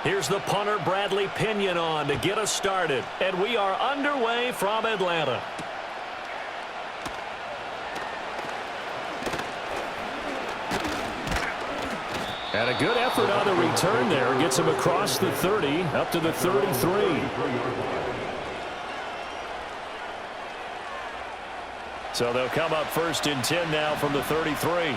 Here's the punter, Bradley Pinion, on to get us started. And we are underway from Atlanta. And a good effort on the return there. Gets him across the 30, up to the 33. So they'll come up 1st and 10 now from the 33.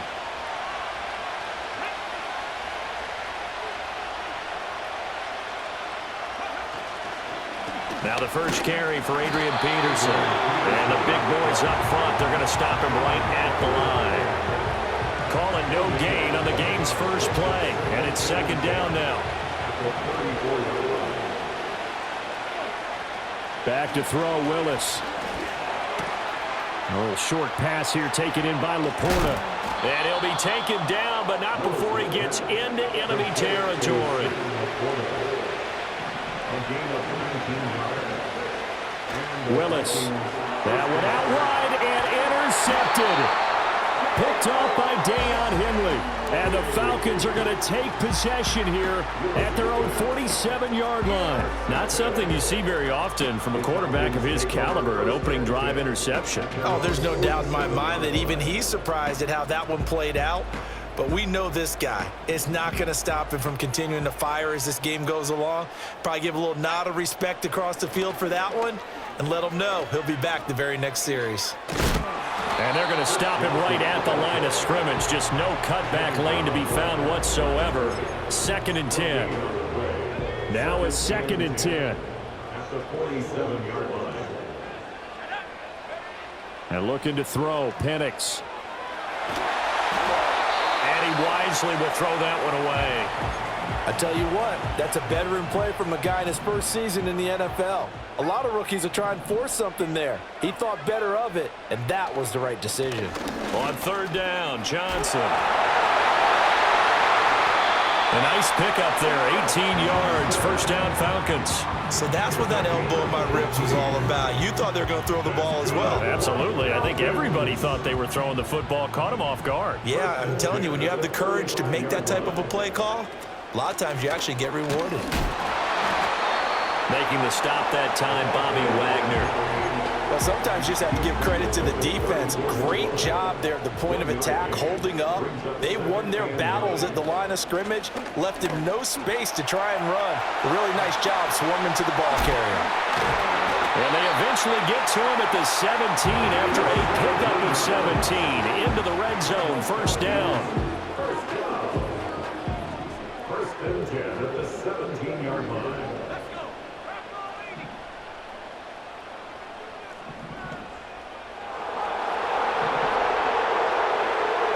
Now the first carry for Adrian Peterson. And the big boys up front, they're going to stop him right at the line. Calling no gain on the game's first play. And it's 2nd down now. Back to throw, Willis. A little short pass here taken in by Laporta. And he'll be taken down, but not before he gets into enemy territory. Willis. That one out wide and intercepted. Picked off by Deion Henley. And the Falcons are going to take possession here at their own 47-yard line. Not something you see very often from a quarterback of his caliber, an opening drive interception. Oh, there's no doubt in my mind that even he's surprised at how that one played out. But we know this guy. It's not going to stop him from continuing to fire as this game goes along. Probably give a little nod of respect across the field for that one and let him know he'll be back the very next series. And they're going to stop him right at the line of scrimmage. Just no cutback lane to be found whatsoever. 2nd and 10. Now it's 2nd and 10. At the 47-yard line. And looking to throw, Penix. And he wisely will throw that one away. I tell you what, that's a veteran play from a guy in his first season in the NFL. A lot of rookies are trying to force something there. He thought better of it, and that was the right decision. On 3rd down, Johnson. A nice pickup there, 18 yards, 1st down Falcons. So that's what that elbow in my ribs was all about. You thought they were going to throw the ball as well. Absolutely. I think everybody thought they were throwing the football, caught him off guard. Yeah, I'm telling you, when you have the courage to make that type of a play call, a lot of times you actually get rewarded. Making the stop that time, Bobby Wagner. Well, sometimes you just have to give credit to the defense. Great job there at the point of attack, holding up. They won their battles at the line of scrimmage, left him no space to try and run. A really nice job swarming to the ball carrier. And they eventually get to him at the 17 after a pickup of 17. Into the red zone, 1st down. 1st and 10 at the 17-yard line.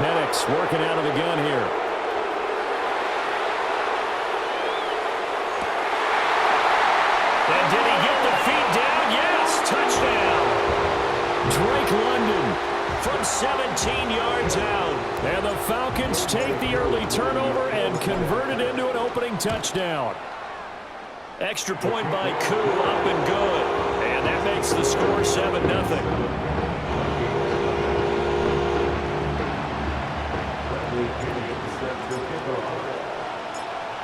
Penix working out of the gun here. And did he get the feet down? Yes, touchdown. Drake London from 17 yards out. And the Falcons take the early turnover and convert it into an opening touchdown. Extra point by Koo, up and good. And that makes the score 7-0.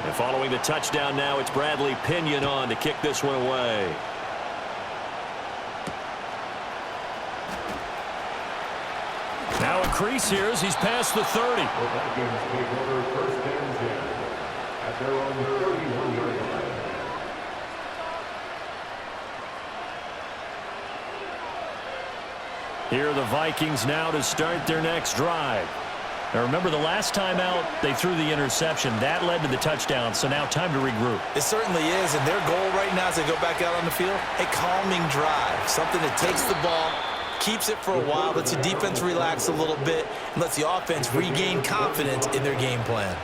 And following the touchdown now, it's Bradley Pinion on to kick this one away. Now a crease here as he's past the 30. Well, that game is take over 1st and 10 at their own 31-yard line. Here are the Vikings now to start their next drive. Now remember, the last time out, they threw the interception. That led to the touchdown, so now time to regroup. It certainly is, and their goal right now as they go back out on the field, a calming drive, something that takes the ball, keeps it for a while, lets the defense relax a little bit, and lets the offense regain confidence in their game plan.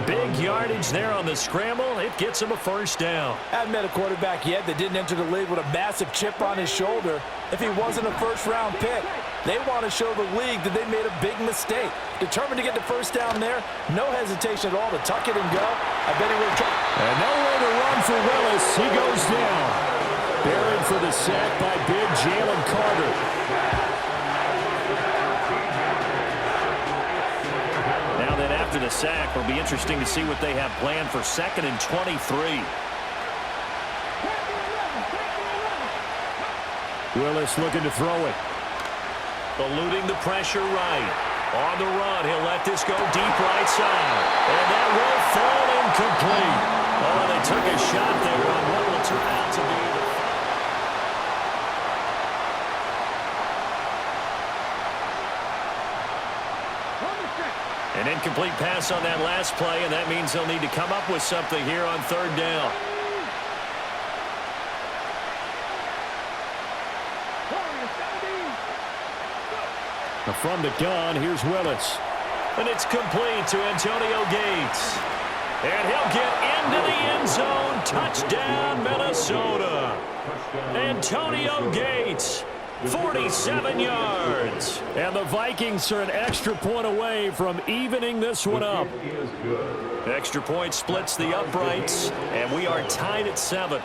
Big yardage there on the scramble. It gets him a 1st down. Haven't met a quarterback yet that didn't enter the league with a massive chip on his shoulder if he wasn't a 1st-round pick. They want to show the league that they made a big mistake. Determined to get the 1st down there. No hesitation at all to tuck it and go. I bet he would try. And nowhere to run for Willis. He goes down. Buried for the sack by big Jalen Carter. Now then, after the sack. It'll be interesting to see what they have planned for 2nd and 23. Willis looking to throw it. Eluding the pressure right. On the run, he'll let this go deep right side. And that will fall incomplete. Oh, they took a shot there on what will turn out to be an incomplete pass on that last play, and that means they'll need to come up with something here on 3rd down. From the gun, here's Willis. And it's complete to Antonio Gates. And he'll get into the end zone. Touchdown, Minnesota. Antonio Gates, 47 yards. And the Vikings are an extra point away from evening this one up. Extra point splits the uprights, and we are tied at 7.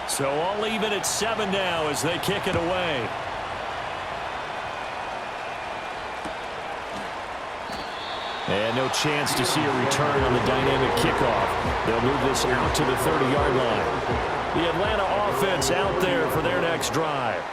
So all even at 7 now as they kick it away. And no chance to see a return on the dynamic kickoff. They'll move this out to the 30-yard line. The Atlanta offense out there for their next drive.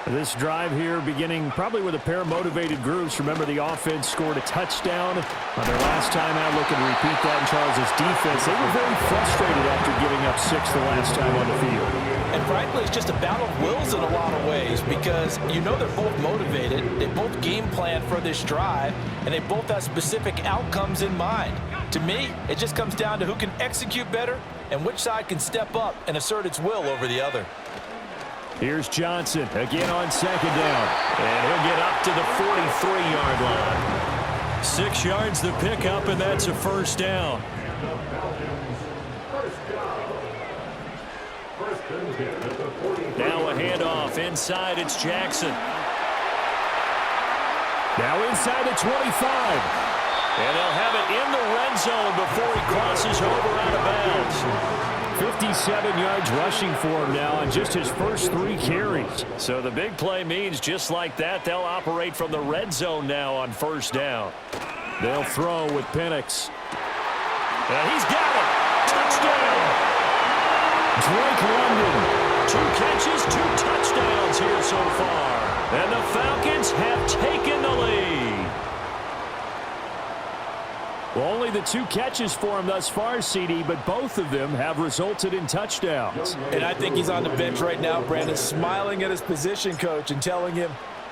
This drive here beginning probably with a pair of motivated groups. Remember, the offense scored a touchdown on their last time out. Looking to repeat that in Charles' defense. They were very frustrated after giving up 6 the last time on the field. And frankly, it's just a battle of wills in a lot of ways because you know they're both motivated. They both game plan for this drive, and they both have specific outcomes in mind. To me, it just comes down to who can execute better and which side can step up and assert its will over the other. Here's Johnson again on 2nd down. And he'll get up to the 43-yard line. 6 yards the pickup, and that's a 1st down. Now a handoff inside. It's Jackson. Now inside the 25. And they'll have it in the red zone before he crosses over out of bounds. 57 yards rushing for him now on just his first 3 carries. So the big play means just like that, they'll operate from the red zone now on 1st down. They'll throw with Penix. And he's got it. Touchdown. Drake London. 2 catches, 2 touchdowns here so far. And the Falcons have taken the lead. Well, only the 2 catches for him thus far, CD, but both of them have resulted in touchdowns. And I think he's on the bench right now, Brandon, smiling at his position coach and telling him,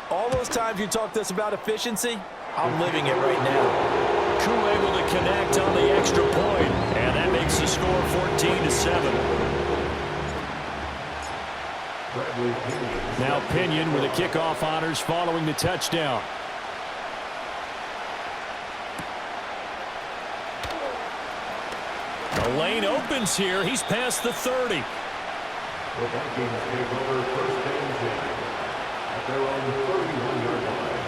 all those times you talked to us about efficiency, I'm living it right now. Crew able to connect on the extra point, and that makes the score 14-7. Now Pinion with the kickoff honors following the touchdown. The lane opens here. He's past the 30. The Vikings take over 1st and 10 at their own 31-yard line.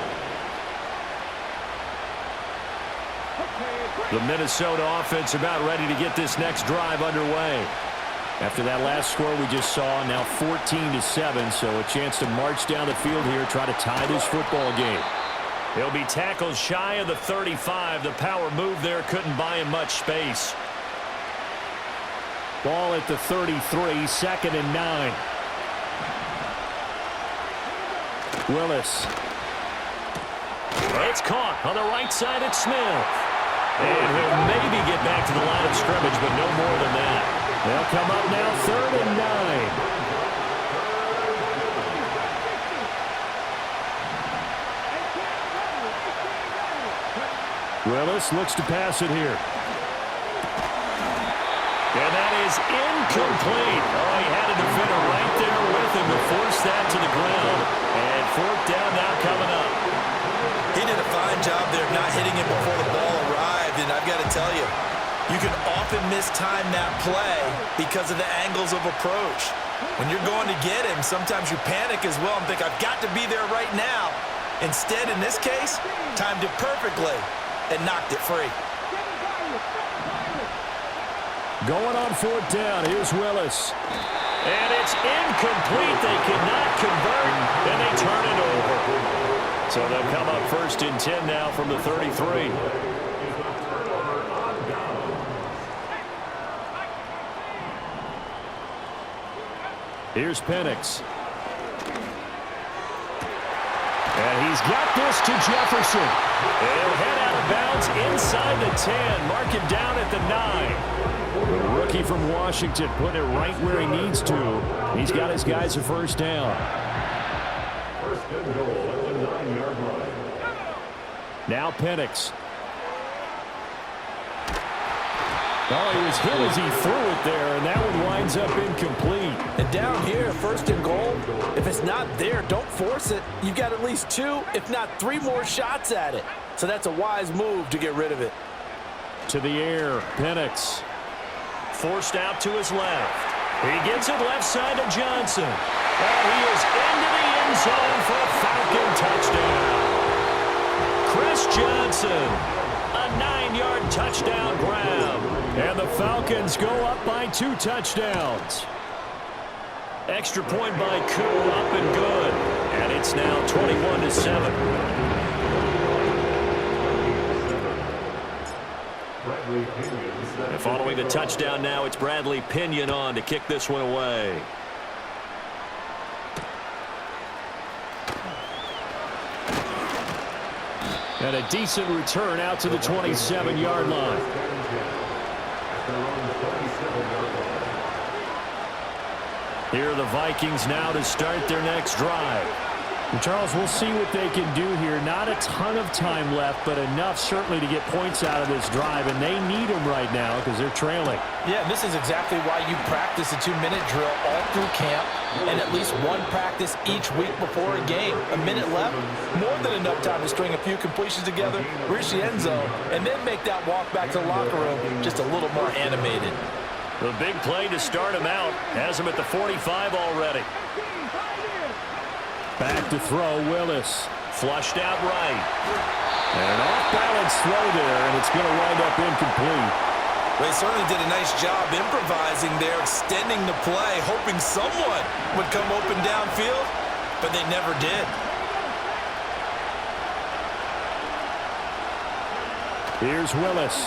The Minnesota offense about ready to get this next drive underway. After that last score we just saw, now 14-7, so a chance to march down the field here, try to tie this football game. He'll be tackled shy of the 35. The power move there couldn't buy him much space. Ball at the 33, 2nd and 9. Willis. It's caught on the right side at Smith. And he'll maybe get back to the line of scrimmage, but no more than that. They'll come up now 3rd and 9. Willis looks to pass it here. And that is incomplete. Oh, he had a defender right there with him to force that to the ground. And 4th down now coming up. He did a fine job there of not hitting him before the ball arrived, and I've got to tell you, you can often mistime that play because of the angles of approach. When you're going to get him, sometimes you panic as well and think, I've got to be there right now. Instead, in this case, timed it perfectly and knocked it free. Going on 4th down, here's Willis. And it's incomplete. They cannot convert, and they turn it over. So So they'll come up 1st and 10 now from the 33. Here's Penix. And he's got this to Jefferson. And he'll head out of bounds inside the 10. Mark it down at the 9. The rookie from Washington putting it right where he needs to. He's got his guys a first down. First and goal at the 9-yard line. Now Penix. Oh, he was hit as he threw it there, and that one winds up incomplete. And down here, 1st and goal, if it's not there, don't force it. You've got at least 2, if not 3 more shots at it. So that's a wise move to get rid of it. To the air, Penix. Forced out to his left. He gets it left side to Johnson. And he is into the end zone for a Falcon touchdown. Chris Johnson, a 9-yard touchdown grab. And the Falcons go up by 2 touchdowns. Extra point by Koo, up and good. And it's now 21-7. And following the touchdown now, it's Bradley Pinion on to kick this one away. And a decent return out to the 27-yard line. Here are the Vikings now to start their next drive. And Charles, we'll see what they can do here. Not a ton of time left, but enough certainly to get points out of this drive, and they need them right now because they're trailing. Yeah, this is exactly why you practice a 2-minute drill all through camp and at least one practice each week before a game. A minute left, more than enough time to string a few completions together, reach the end zone, and then make that walk back to the locker room just a little more animated. The big play to start him out has him at the 45 already. Back to throw, Willis. Flushed out right. And an off-balance throw there, and it's going to wind up incomplete. They certainly did a nice job improvising there, extending the play, hoping someone would come open downfield, but they never did. Here's Willis.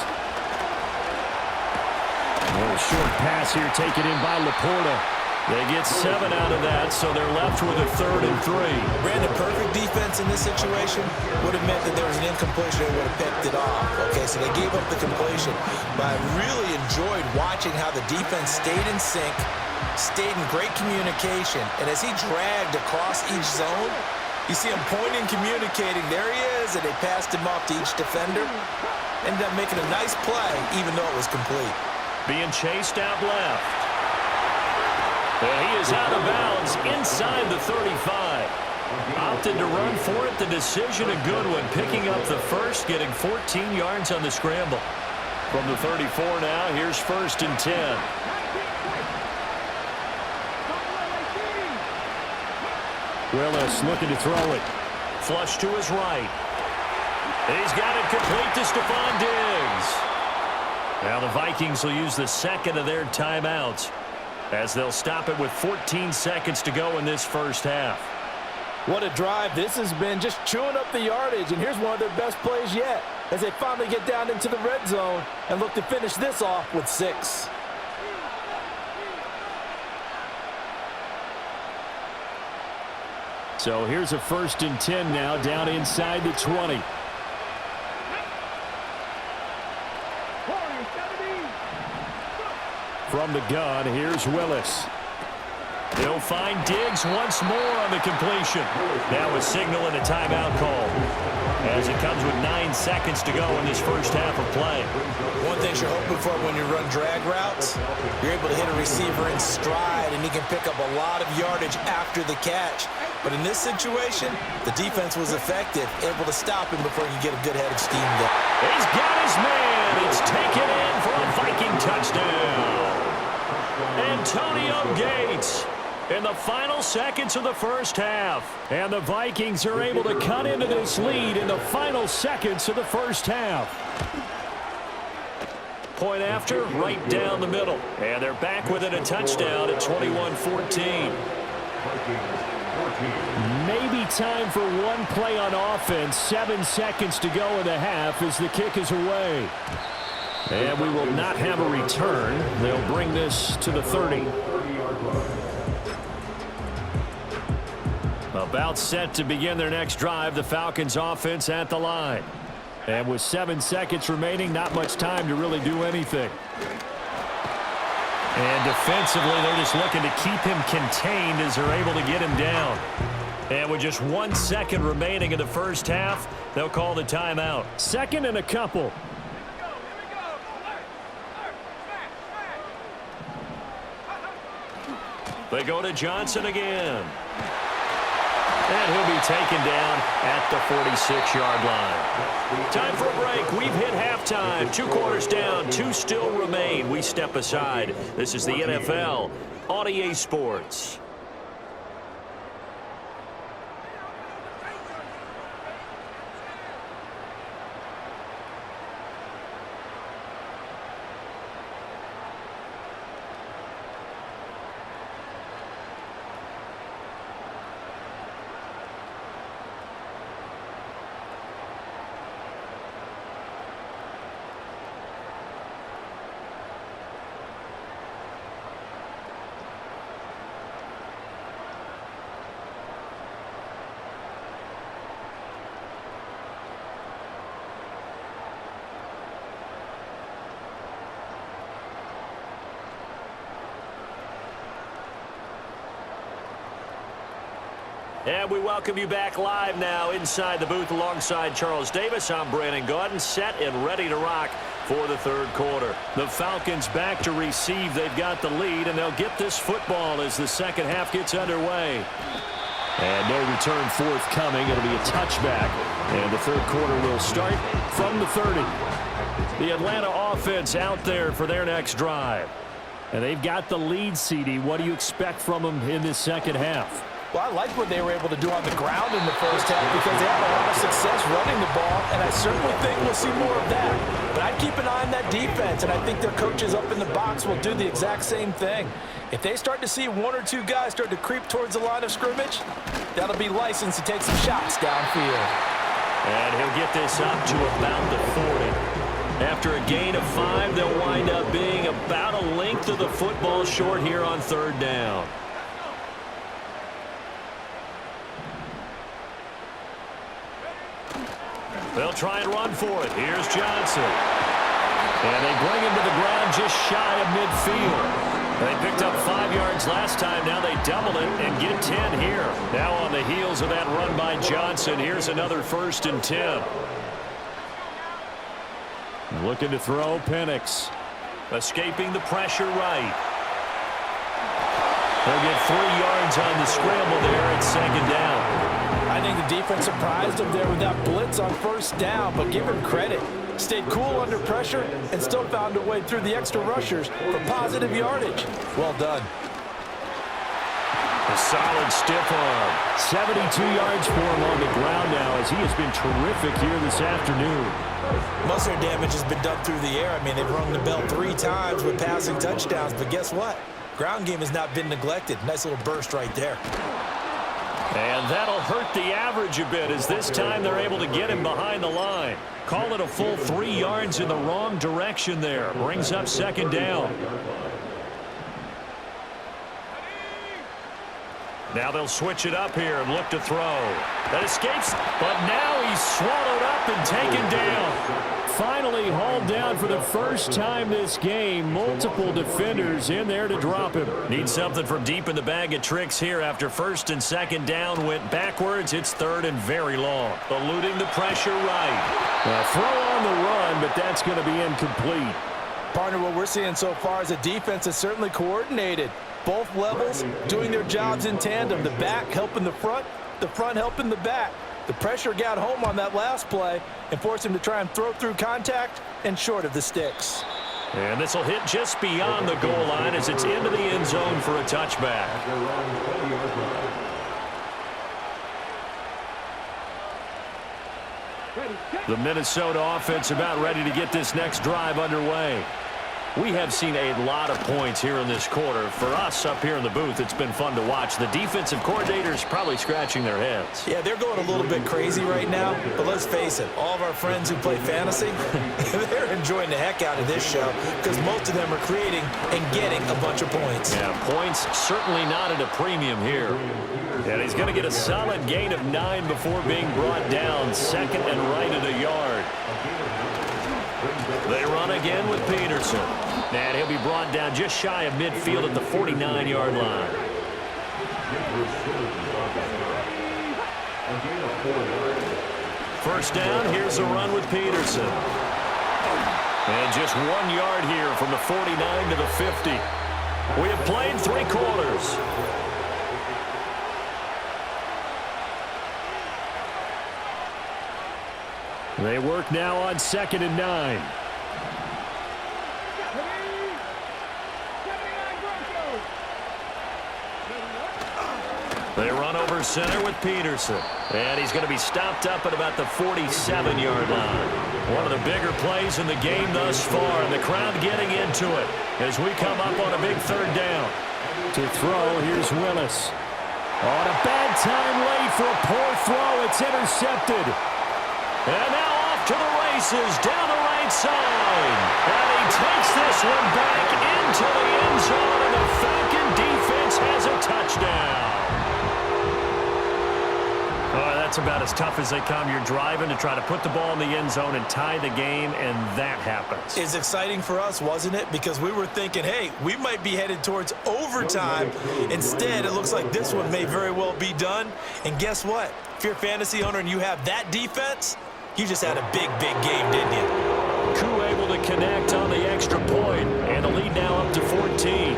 A little short pass here taken in by Laporta. They get 7 out of that, so they're left with a 3rd and 3. Brandon, perfect defense in this situation would have meant that there was an incompletion and would have picked it off. Okay, so they gave up the completion. But I really enjoyed watching how the defense stayed in sync, stayed in great communication, and as he dragged across each zone, you see him pointing, communicating. There he is, and they passed him off to each defender. Ended up making a nice play, even though it was complete. Being chased out left. And he is out of bounds inside the 35. Opted to run for it. The decision a good one. Picking up the first, getting 14 yards on the scramble. From the 34 now, here's 1st and 10. Willis looking to throw it. Flush to his right. He's got it complete to Stephon Diggs. Now the Vikings will use the second of their timeouts, as they'll stop it with 14 seconds to go in this first half. What a drive this has been, just chewing up the yardage, and here's one of their best plays yet as they finally get down into the red zone and look to finish this off with 6. So here's a 1st and 10 now down inside the 20. From the gun, here's Willis. He'll find Diggs once more on the completion. Now a signal and a timeout call, as it comes with 9 seconds to go in this first half of play. One thing you're hoping for when you run drag routes, you're able to hit a receiver in stride, and he can pick up a lot of yardage after the catch. But in this situation, the defense was effective, able to stop him before you get a good head of steam there. He's got his man. It's taken in for a Viking touchdown. Antonio Gates in the final seconds of the first half. And the Vikings are able to cut into this lead in the final seconds of the first half. Point after, right down the middle. And they're back within a touchdown at 21-14. Maybe time for one play on offense. 7 seconds to go in the half as the kick is away. And we will not have a return. They'll bring this to the 30. About set to begin their next drive. The Falcons offense at the line. And with 7 seconds remaining, not much time to really do anything. And defensively, they're just looking to keep him contained as they're able to get him down. And with just 1 second remaining in the first half, they'll call the timeout. Second and a couple. They go to Johnson again. And he'll be taken down at the 46-yard line. Time for a break. We've hit halftime. 2 quarters down. 2 still remain. We step aside. This is the NFL on EA Sports. And we welcome you back live now inside the booth alongside Charles Davis. I'm Brandon Gaudin, set and ready to rock for the third quarter. The Falcons back to receive. They've got the lead, and they'll get this football as the second half gets underway. And no return forthcoming. It'll be a touchback. And the third quarter will start from the 30. The Atlanta offense out there for their next drive. And they've got the lead, CD. What do you expect from them in this second half? Well, I like what they were able to do on the ground in the first half because they had a lot of success running the ball, and I certainly think we'll see more of that. But I'd keep an eye on that defense, and I think their coaches up in the box will do the exact same thing. If they start to see 1 or 2 guys start to creep towards the line of scrimmage, that'll be licensed to take some shots downfield. And he'll get this up to about the 40. After a gain of 5, they'll wind up being about a length of the football short here on third down. They'll try and run for it. Here's Johnson. And they bring him to the ground just shy of midfield. They picked up 5 yards last time. Now they double it and get 10 here. Now on the heels of that run by Johnson, here's another 1st and 10. Looking to throw, Penix. Escaping the pressure right. They'll get 3 yards on the scramble there at second down. I think the defense surprised him there with that blitz on first down, but give him credit. Stayed cool under pressure and still found a way through the extra rushers for positive yardage. Well done. A solid stiff arm. 72 yards for him on the ground now as he has been terrific here this afternoon. Most of their damage has been done through the air. I mean, they've rung the bell 3 times with passing touchdowns, but guess what? Ground game has not been neglected. Nice little burst right there. And that'll hurt the average a bit as this time they're able to get him behind the line. Call it a full 3 yards in the wrong direction there. Brings up second down. Now they'll switch it up here and look to throw. That escapes, but now he's swallowed up and taken down. Finally hauled down for the first time this game. Multiple defenders in there to drop him. Need something from deep in the bag of tricks here after 1st and 2nd down. Went backwards. It's 3rd and very long. Eluding the pressure right. Well, throw on the run, but that's going to be incomplete. Partner, what we're seeing so far is a defense that's certainly coordinated. Both levels doing their jobs in tandem. The back helping the front helping the back. The pressure got home on that last play and forced him to try and throw through contact and short of the sticks. And this will hit just beyond the goal line as it's into the end zone for a touchback. The Minnesota offense about ready to get this next drive underway. We have seen a lot of points here in this quarter. For us up here in the booth, it's been fun to watch. The defensive coordinators probably scratching their heads. Yeah, they're going a little bit crazy right now, but let's face it, all of our friends who play fantasy, they're enjoying the heck out of this show because most of them are creating and getting a bunch of points. Yeah, points certainly not at a premium here. And he's going to get a solid gain of 9 before being brought down, second and right at a yard. They run again with Peterson. And he'll be brought down just shy of midfield at the 49-yard line. First down, here's a run with Peterson. And just 1 yard here from the 49 to the 50. We have played 3 quarters. They work now on 2nd and 9. They run over center with Peterson. And he's going to be stopped up at about the 47-yard line. One of the bigger plays in the game thus far, and the crowd getting into it as we come up on a big 3rd down. To throw, here's Willis. On a bad time late for a poor throw. It's intercepted. And now off to the races down the right side. And he takes this one back into the end zone, and the Falcon defense has a touchdown. Oh, that's about as tough as they come. You're driving to try to put the ball in the end zone and tie the game, and that happens. It's exciting for us, wasn't it? Because we were thinking, hey, we might be headed towards overtime. Instead, it looks like this one may very well be done. And guess what? If you're a fantasy owner and you have that defense, you just had a big, big game, didn't you? Koo able to connect on the extra point, and the lead now up to 14.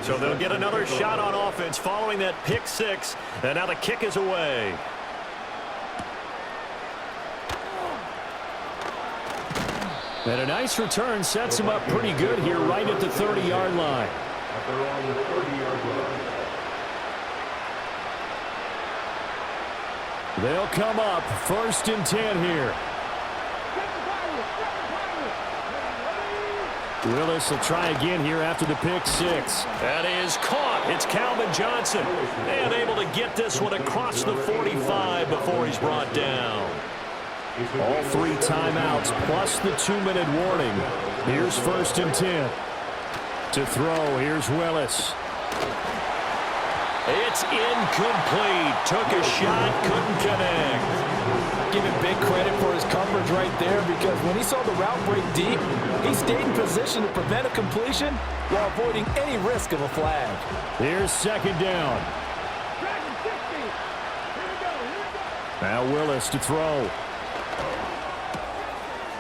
So they'll get another shot on offense following that pick 6, and now the kick is away. And a nice return sets him up pretty good here right at the 30-yard line. They'll come up 1st and 10 here. Willis will try again here after the pick 6. That is caught. It's Calvin Johnson. And able to get this one across the 45 before he's brought down. All 3 timeouts plus the 2-minute warning. Here's 1st and 10. To throw, here's Willis. It's incomplete. Took a shot, couldn't connect. Give him big credit for his coverage right there, because when he saw the route break deep, he stayed in position to prevent a completion while avoiding any risk of a flag. Here's 2nd down. Now Willis to throw.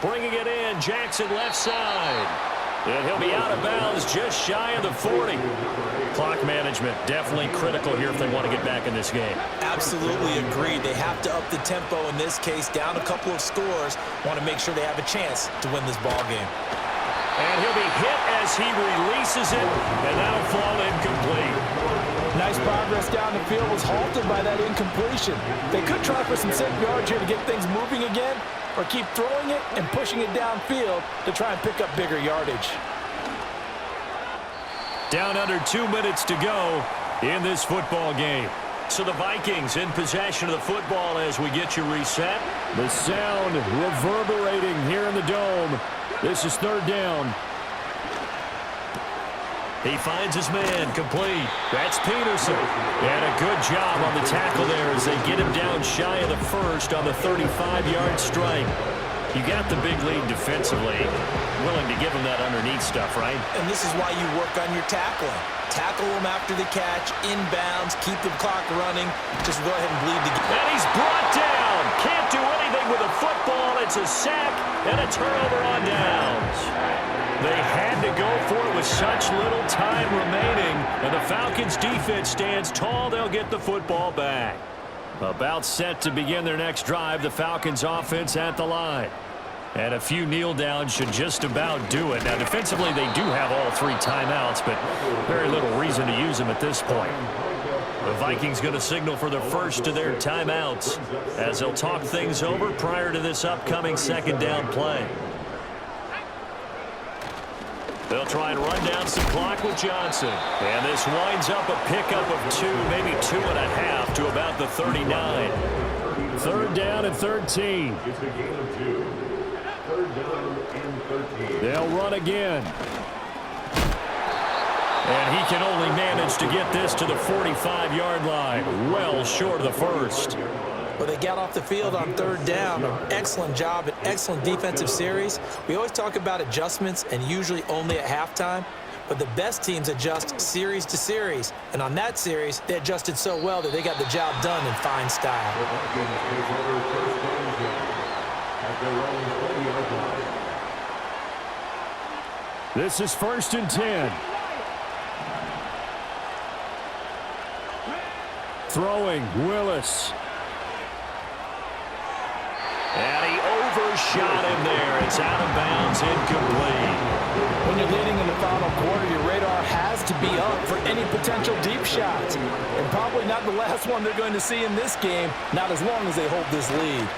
Bringing it in, Jackson left side. And he'll be out of bounds just shy of the 40. Clock management definitely critical here if they want to get back in this game. Absolutely agreed. They have to up the tempo in this case, down a couple of scores. Want to make sure they have a chance to win this ball game. And he'll be hit as he releases it, and that'll fall incomplete. Nice progress down the field, was halted by that incompletion. They could try for some safe yards here to get things moving again, or keep throwing it and pushing it downfield to try and pick up bigger yardage. Down under 2 minutes to go in this football game. So the Vikings in possession of the football as we get you reset. The sound reverberating here in the dome. This is 3rd down. He finds his man, complete. That's Peterson. And a good job on the tackle there as they get him down shy of the 1st on the 35-yard strike. You got the big lead defensively. Willing to give him that underneath stuff, right? And this is why you work on your tackling. Tackle him after the catch, inbounds, keep the clock running. Just go ahead and bleed the game. And he's brought down. Can't do anything with a football. It's a sack and a turnover on downs. They had to go for it with such little time remaining. And the Falcons defense stands tall. They'll get the football back. About set to begin their next drive. The Falcons offense at the line. And a few kneel downs should just about do it. Now, defensively, they do have all 3 timeouts, but very little reason to use them at this point. The Vikings going to signal for the first of their timeouts as they'll talk things over prior to this upcoming second down play. They'll try and run down some clock with Johnson. And this winds up a pickup of 2, maybe 2.5 to about the 39. Third down and 13. It's a gain of 2. Third down and 13. They'll run again. And he can only manage to get this to the 45-yard line. Well short of the first. Well, they got off the field on third down. Excellent job, an excellent defensive series. We always talk about adjustments and usually only at halftime. But the best teams adjust series to series. And on that series, they adjusted so well that they got the job done in fine style. The Vikings take over first down at their own 20-yard line. This is 1st and 10. Throwing, Willis. And he overshot him there. It's out of bounds, incomplete. When you're leading in the final quarter, your radar has to be up for any potential deep shots. And probably not the last one they're going to see in this game, not as long as they hold this lead.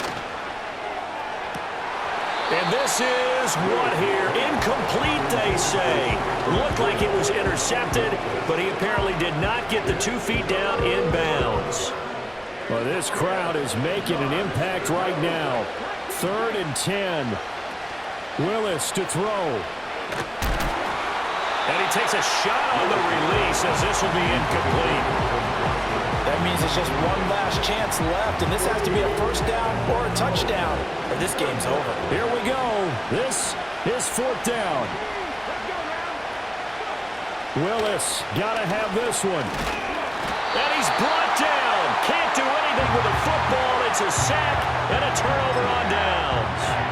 And this is what here? Incomplete, they say. Looked like it was intercepted, but he apparently did not get the 2 feet down inbounds. Well, this crowd is making an impact right now. 3rd and 10. Willis to throw. And he takes a shot on the release as this will be incomplete. That means there's just one last chance left, and this has to be a first down or a touchdown, or this game's over. Here we go. This is 4th down. Willis got to have this one. And he's brought down. Can't do anything with the football. It's a sack and a turnover on downs.